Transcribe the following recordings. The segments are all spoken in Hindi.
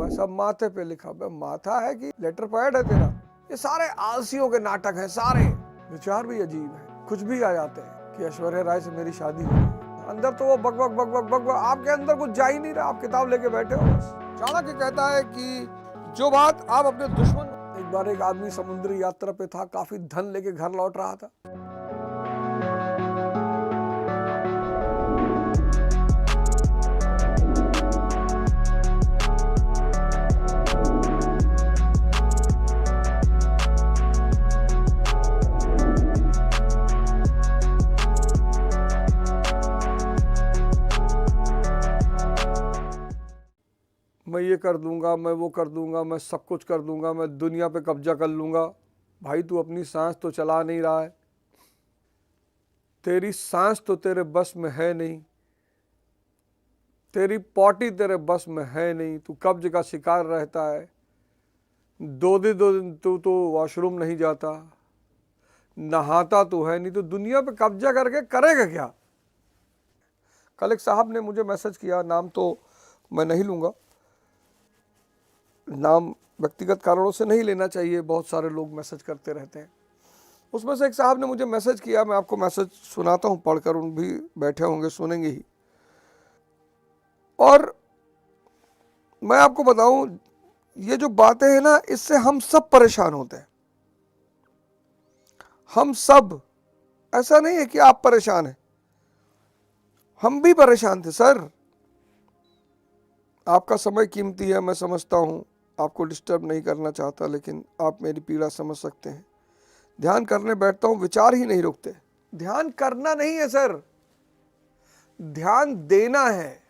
हुआ है, सब माथे पे लिखा हुआ है। माथा है कि लेटर पैड है तेरा? ये सारे आलसियों के नाटक हैं सारे। विचार भी अजीब है, कुछ भी आ जाते हैं कि ऐश्वर्या राय से मेरी शादी हुई। अंदर तो वो बक बक बक बक बक बक, आपके अंदर कुछ जा ही नहीं रहा, आप किताब लेके बैठे हो बस। चाणक्य कहता है कि जो बात आप अपने दुश्मन। एक बार एक आदमी समुद्री यात्रा पे था, काफी धन लेके घर लौट रहा था। मैं ये कर दूंगा, मैं वो कर दूंगा, मैं सब कुछ कर दूंगा, मैं दुनिया पे कब्जा कर लूंगा। भाई तू अपनी सांस तो चला नहीं रहा है, तेरी सांस तो तेरे बस में है नहीं, तेरी पॉटी तेरे बस में है नहीं, तू कब्ज का शिकार रहता है। 2 दिन तू तो वॉशरूम नहीं जाता, नहाता तो है नहीं, तो दुनिया पे कब्जा करके करेगा क्या? कल एक साहब ने मुझे मैसेज किया, नाम तो मैं नहीं लूंगा, नाम व्यक्तिगत कारणों से नहीं लेना चाहिए, बहुत सारे लोग मैसेज करते रहते हैं। उसमें से एक साहब ने मुझे मैसेज किया, मैं आपको मैसेज सुनाता हूं, पढ़कर उन भी बैठे होंगे, सुनेंगे ही। और मैं आपको बताऊं, ये जो बातें हैं ना, इससे हम सब परेशान होते हैं। हम सब, ऐसा नहीं है कि आप परेशान हैं, हम भी परेशान थे सर। आपका समय कीमती है, मैं समझता हूं, आपको डिस्टर्ब नहीं करना चाहता, लेकिन आप मेरी पीड़ा समझ सकते हैं। ध्यान करने बैठता हूं, विचार ही नहीं रुकते। ध्यान करना नहीं है सर, ध्यान देना है।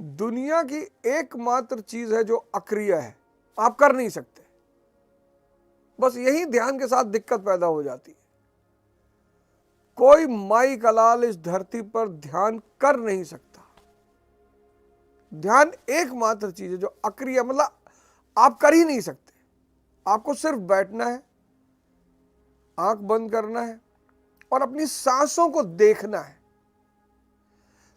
दुनिया की एकमात्र चीज है जो अक्रिय है, आप कर नहीं सकते। बस यही ध्यान के साथ दिक्कत पैदा हो जाती है। कोई माई कलाल इस धरती पर ध्यान कर नहीं सकता। ध्यान एकमात्र चीज है जो अक्रिय, मतलब आप कर ही नहीं सकते। आपको सिर्फ बैठना है, आंख बंद करना है और अपनी सांसों को देखना है।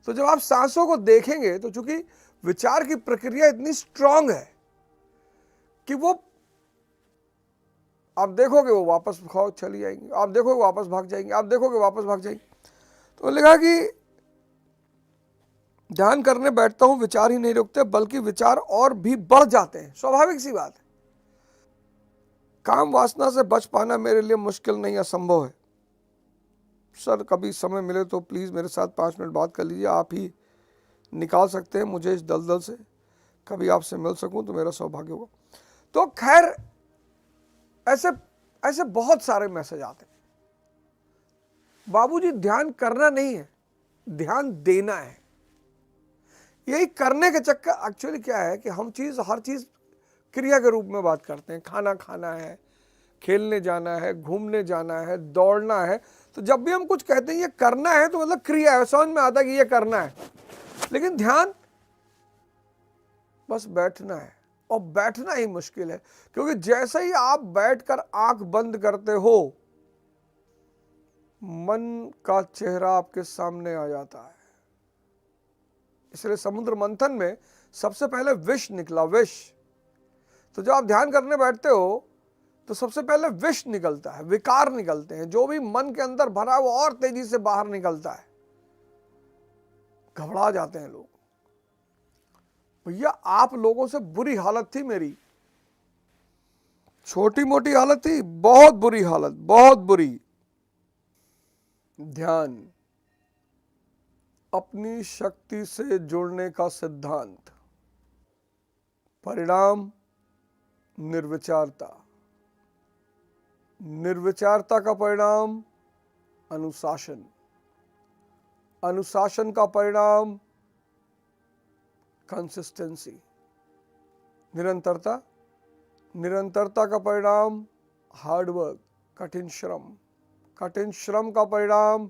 तो जब आप सांसों को देखेंगे, तो चूंकि विचार की प्रक्रिया इतनी स्ट्रांग है कि वो, आप देखोगे वो वापस चली जाएंगी, आप देखोगे वापस भाग जाएंगे, आप देखोगे वापस भाग जाएंगी। तो लिखा कि ध्यान करने बैठता हूं, विचार ही नहीं रुकते, बल्कि विचार और भी बढ़ जाते हैं। स्वाभाविक सी बात है। काम वासना से बच पाना मेरे लिए मुश्किल नहीं, असंभव है। सर कभी समय मिले तो प्लीज मेरे साथ 5 मिनट बात कर लीजिए, आप ही निकाल सकते हैं मुझे इस दलदल से। कभी आपसे मिल सकूं तो मेरा सौभाग्य होगा। तो खैर, ऐसे ऐसे बहुत सारे मैसेज आते हैं। बाबूजी ध्यान करना नहीं है, ध्यान देना है। यही करने के चक्कर एक्चुअली क्या है कि हम हर चीज क्रिया के रूप में बात करते हैं। खाना खाना है, खेलने जाना है, घूमने जाना है, दौड़ना है। तो जब भी हम कुछ कहते हैं ये करना है, तो मतलब क्रिया है, समझ में आता है कि ये करना है। लेकिन ध्यान बस बैठना है, और बैठना ही मुश्किल है, क्योंकि जैसे ही आप बैठकर आंख बंद करते हो, मन का चेहरा आपके सामने आ जाता है। इसलिए समुद्र मंथन में सबसे पहले विष निकला, विष। तो जब आप ध्यान करने बैठते हो तो सबसे पहले विष निकलता है, विकार निकलते हैं। जो भी मन के अंदर भरा है वो और तेजी से बाहर निकलता है। घबरा जाते हैं लोग। भैया आप लोगों से बुरी हालत थी मेरी, छोटी मोटी हालत थी, बहुत बुरी हालत, बहुत बुरी। ध्यान, अपनी शक्ति से जुड़ने का सिद्धांत। परिणाम, निर्विचारता। निर्विचारता का परिणाम अनुशासन। अनुशासन का परिणाम कंसिस्टेंसी, निरंतरता। निरंतरता का परिणाम हार्डवर्क, कठिन श्रम। कठिन श्रम का परिणाम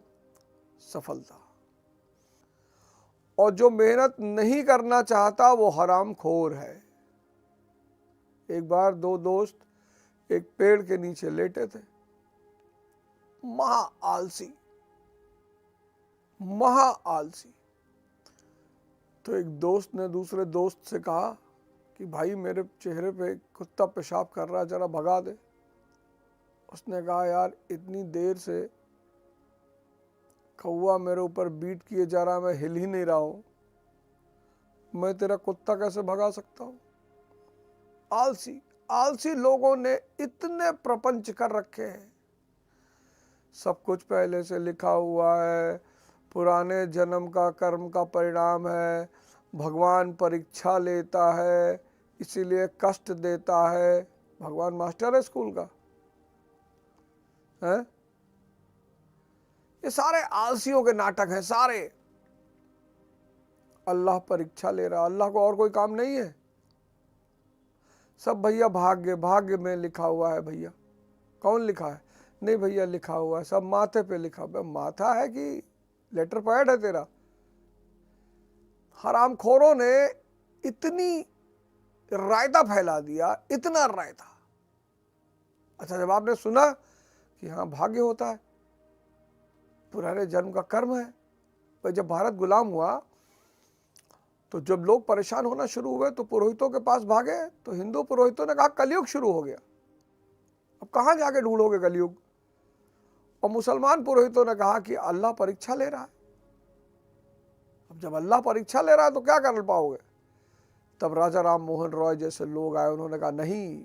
सफलता। और जो मेहनत नहीं करना चाहता वो हरामखोर है। एक बार 2 दोस्त एक पेड़ के नीचे लेटे थे, महा आलसी, महा आलसी। तो एक दोस्त ने दूसरे दोस्त से कहा, कि भाई मेरे चेहरे पे कुत्ता पेशाब कर रहा है, जरा भगा दे। उसने कहा यार इतनी देर से कौवा मेरे ऊपर बीट किए जा रहा, मैं हिल ही नहीं रहा हूं, मैं तेरा कुत्ता कैसे भगा सकता हूं। आलसी आलसी लोगों ने इतने प्रपंच कर रखे हैं, सब कुछ पहले से लिखा हुआ है, पुराने जन्म का कर्म का परिणाम है, भगवान परीक्षा लेता है इसीलिए कष्ट देता है। भगवान मास्टर है स्कूल का है? ये सारे आलसियों के नाटक हैं सारे। अल्लाह परीक्षा ले रहा, अल्लाह को और कोई काम नहीं है। सब भैया भाग्य भाग्य में लिखा हुआ है। भैया कौन लिखा है? नहीं भैया लिखा हुआ है, सब माथे पे लिखा हुआ है। माथा है कि लेटर पैड है तेरा? हरामखोरों ने इतनी रायता फैला दिया, इतना रायता। अच्छा जब आपने सुना कि हाँ भाग्य होता है, पुराने जन्म का कर्म है, भाई जब भारत गुलाम हुआ तो जब लोग परेशान होना शुरू हुए तो पुरोहितों के पास भागे, तो हिंदू पुरोहितों ने कहा कलयुग शुरू हो गया, अब कहाँ जाके ढूंढोगे कलयुग। और मुसलमान पुरोहितों ने कहा कि अल्लाह परीक्षा ले रहा है, अब जब अल्लाह परीक्षा ले रहा है तो क्या कर पाओगे। तब राजा राम मोहन रॉय जैसे लोग आए, उन्होंने कहा नहीं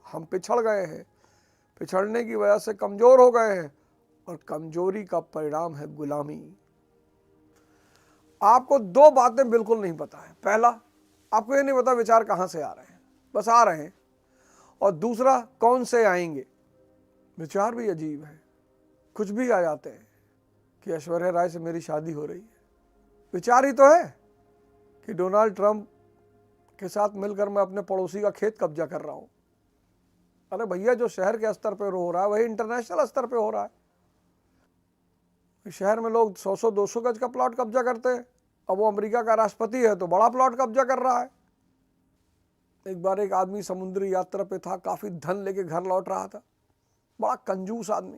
हम पिछड़ गए हैं, पिछड़ने की वजह से कमजोर हो गए हैं, और कमजोरी का परिणाम है गुलामी। आपको दो बातें बिल्कुल नहीं पता है। पहला, आपको ये नहीं पता विचार कहाँ से आ रहे हैं, बस आ रहे हैं। और दूसरा, कौन से आएंगे। विचार भी अजीब है, कुछ भी आ जाते हैं कि ऐश्वर्या राय से मेरी शादी हो रही है। विचार ही तो है कि डोनाल्ड ट्रंप के साथ मिलकर मैं अपने पड़ोसी का खेत कब्जा कर रहा हूं। अरे भैया जो शहर के स्तर पे हो रहा है वही इंटरनेशनल स्तर पे हो रहा है। शहर में लोग 100-200 गज का प्लॉट कब्जा करते हैं, अब वो अमेरिका का राष्ट्रपति है तो बड़ा प्लॉट कब्जा कर रहा है। एक बार एक आदमी समुद्री यात्रा पे था, काफी धन लेके घर लौट रहा था, बड़ा कंजूस आदमी,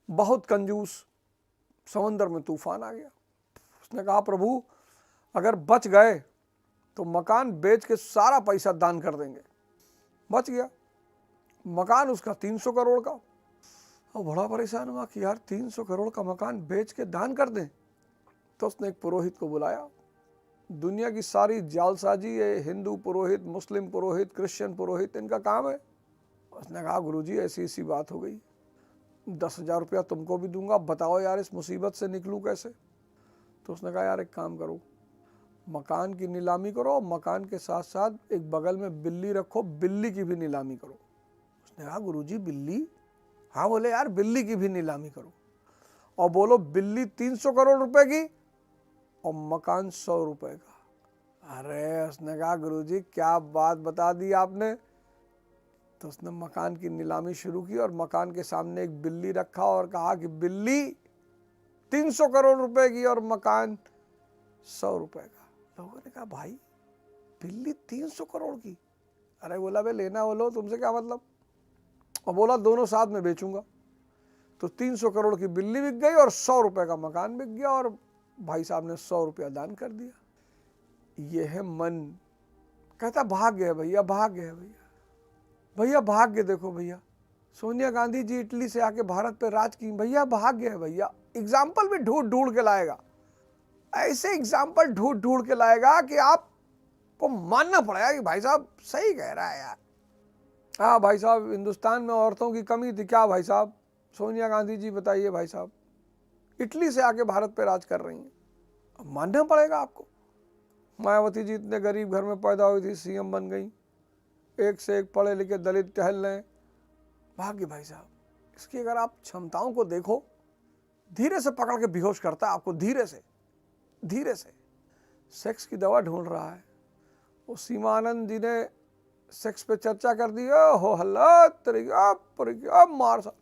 बहुत कंजूस। समंदर में तूफान आ गया। उसने कहा प्रभु अगर बच गए तो मकान बेच के सारा पैसा दान कर देंगे। बच गया, मकान उसका 300 करोड़ का। और बड़ा परेशान हुआ कि यार 300 करोड़ का मकान बेच के दान कर दें। तो उसने एक पुरोहित को बुलाया। दुनिया की सारी जालसाजी है, हिंदू पुरोहित, मुस्लिम पुरोहित, क्रिश्चियन पुरोहित, इनका काम है। उसने कहा गुरुजी ऐसी ऐसी बात हो गई, 10,000 रुपया तुमको भी दूंगा, बताओ यार इस मुसीबत से निकलूं कैसे। तो उसने कहा यार एक काम करो, मकान की नीलामी करो, मकान के साथ साथ एक बगल में बिल्ली रखो, बिल्ली की भी नीलामी करो। उसने कहा गुरुजी बिल्ली? हाँ। बोले यार बिल्ली की भी नीलामी करो, और बोलो बिल्ली 300 करोड़ रुपए की और मकान 100 रुपए का। अरे उसने कहा गुरुजी क्या बात बता दी आपने। तो उसने मकान की नीलामी शुरू की और मकान के सामने एक बिल्ली रखा और कहा कि बिल्ली 300 करोड़ रुपए की और मकान 100 रुपए का। लोगों ने कहा भाई बिल्ली 300 करोड़ की? अरे बोला बे लेना बोलो, तुमसे क्या मतलब। और बोला दोनों साथ में बेचूंगा। तो 300 करोड़ की बिल्ली बिक गई और 100 रुपए का मकान बिक गया, और भाई साहब ने 100 रुपया दान कर दिया। ये है मन। कहता भाग्य है भैया, भाग्य है भैया। भैया भाग्य देखो भैया, सोनिया गांधी जी इटली से आके भारत पे राज की, भैया भाग्य है भैया। एग्जाम्पल भी ढूंढ ढूंढ के लाएगा, ऐसे एग्जाम्पल ढूंढ ढूंढ के लाएगा कि आपको मानना पड़ेगा कि भाई साहब सही कह रहा है यार। हाँ भाई साहब हिंदुस्तान में औरतों की कमी थी क्या भाई साहब? सोनिया गांधी जी बताइए भाई साहब, इटली से आके भारत पे राज कर रही हैं, अब मानना पड़ेगा आपको। मायावती जी इतने गरीब घर में पैदा हुई थी, सीएम बन गई, एक से एक पढ़े लिखे दलित टहल रहे। भाग्य भाई साहब। इसकी अगर आप क्षमताओं को देखो, धीरे से पकड़ के बेहोश करता है आपको, धीरे से धीरे से। सेक्स की दवा ढूंढ रहा है। वो सीमा आनंद जी ने सेक्स पे चर्चा कर दी, हो हल्ला तरीका मार सा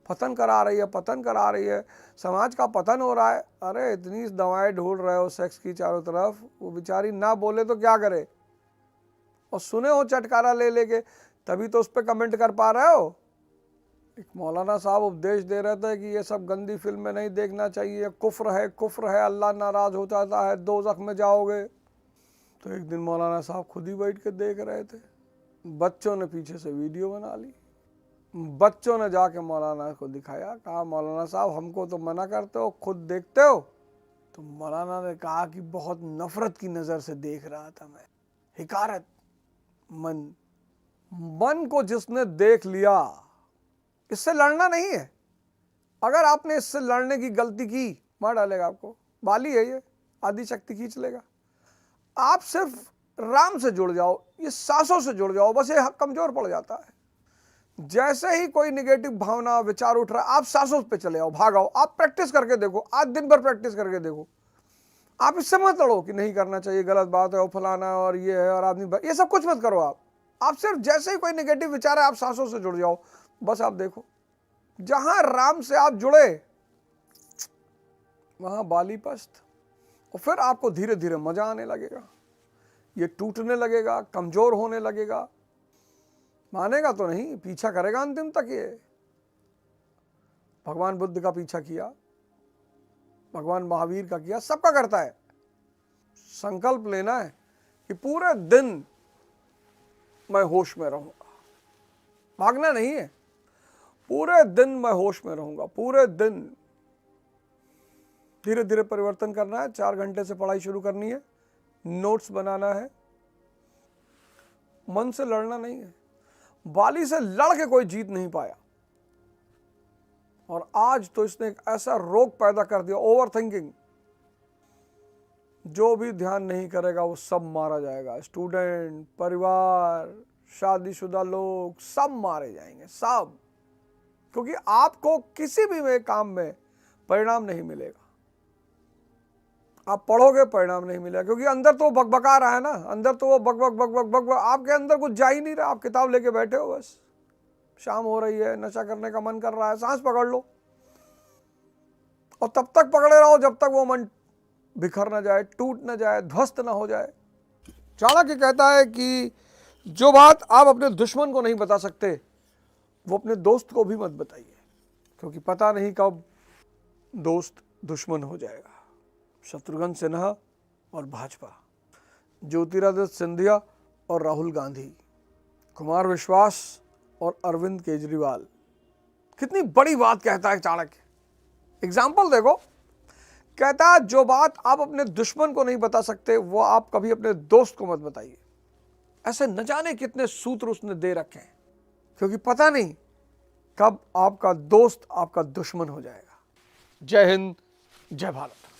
पतन करा रही है, पतन करा रही है, समाज का पतन हो रहा है। अरे इतनी दवाएं ढूंढ रहे हो सेक्स की चारों तरफ, वो बेचारी ना बोले तो क्या करे, और सुने हो चटकारा ले लेके, तभी तो उस पर कमेंट कर पा रहे हो। एक मौलाना साहब उपदेश दे रहे थे कि ये सब गंदी फिल्में नहीं देखना चाहिए, कुफ्र है, कुफ्र है, अल्लाह नाराज हो जाता है, दोज़ख में जाओगे। तो तो एक दिन मौलाना साहब खुद ही बैठ के देख रहे थे, बच्चों ने पीछे से वीडियो बना ली, बच्चों ने जाके मौलाना को दिखाया, कहा मौलाना साहब हमको तो मना करते हो, खुद देखते हो। तो मौलाना ने कहा कि बहुत नफरत की नज़र से देख रहा था मैं, हिकारत मन को जिसने देख लिया, इससे लड़ना नहीं है। अगर आपने इससे लड़ने की गलती की, मार डालेगा आपको, बाली है ये, आदि शक्ति खींच लेगा। आप सिर्फ राम से जुड़ जाओ, ये सांसों से जुड़ जाओ, बस ये कमजोर पड़ जाता है। जैसे ही कोई निगेटिव भावना विचार उठ रहा है, आप सांसों पे चले आओ, भागाओ। आप प्रैक्टिस करके देखो, आज दिन भर प्रैक्टिस करके देखो। आप इससे मत लड़ो कि नहीं करना चाहिए, गलत बात है, और फलाना और ये है और आदमी, ये सब कुछ मत करो। आप सिर्फ जैसे ही कोई निगेटिव विचार है, आप सांसों से जुड़ जाओ, बस आप देखो। जहां राम से आप जुड़े वहां बाली पस्त, और फिर आपको धीरे धीरे मजा आने लगेगा, ये टूटने लगेगा, कमजोर होने लगेगा। मानेगा तो नहीं, पीछा करेगा अंतिम तक। ये भगवान बुद्ध का पीछा किया, भगवान महावीर का किया, सबका करता है। संकल्प लेना है कि पूरे दिन मैं होश में रहूंगा, भागना नहीं है, पूरे दिन मैं होश में रहूंगा, पूरे दिन। धीरे धीरे परिवर्तन करना है, 4 घंटे से पढ़ाई शुरू करनी है, नोट्स बनाना है, मन से लड़ना नहीं है। बाली से लड़ के कोई जीत नहीं पाया, और आज तो इसने एक ऐसा रोग पैदा कर दिया, ओवर थिंकिंग। जो भी ध्यान नहीं करेगा वो सब मारा जाएगा। स्टूडेंट, परिवार, शादीशुदा लोग, सब मारे जाएंगे, सब। क्योंकि आपको किसी भी काम में परिणाम नहीं मिलेगा। आप पढ़ोगे, परिणाम नहीं मिलेगा, क्योंकि अंदर तो बकबका रहा है ना, अंदर तो वो बक बक बक बक बक बक, आपके अंदर कुछ जा ही नहीं रहा। आप किताब लेके बैठे हो, बस शाम हो रही है, नशा करने का मन कर रहा है, सांस पकड़ लो, और तब तक पकड़े रहो जब तक वो मन बिखर ना जाए, टूट ना जाए, ध्वस्त ना हो जाए। चाणक्य कहता है कि जो बात आप अपने दुश्मन को नहीं बता सकते, वो अपने दोस्त को भी मत बताइए, क्योंकि पता नहीं कब दोस्त दुश्मन हो जाएगा। शत्रुघ्न सिन्हा और भाजपा, ज्योतिरादित्य सिंधिया और राहुल गांधी, कुमार विश्वास और अरविंद केजरीवाल। कितनी बड़ी बात कहता है चाणक्य। एग्जाम्पल देखो, कहता है जो बात आप अपने दुश्मन को नहीं बता सकते, वो आप कभी अपने दोस्त को मत बताइए। ऐसे न जाने कितने सूत्र उसने दे रखे हैं, क्योंकि पता नहीं कब आपका दोस्त आपका दुश्मन हो जाएगा। जय हिंद, जय भारत।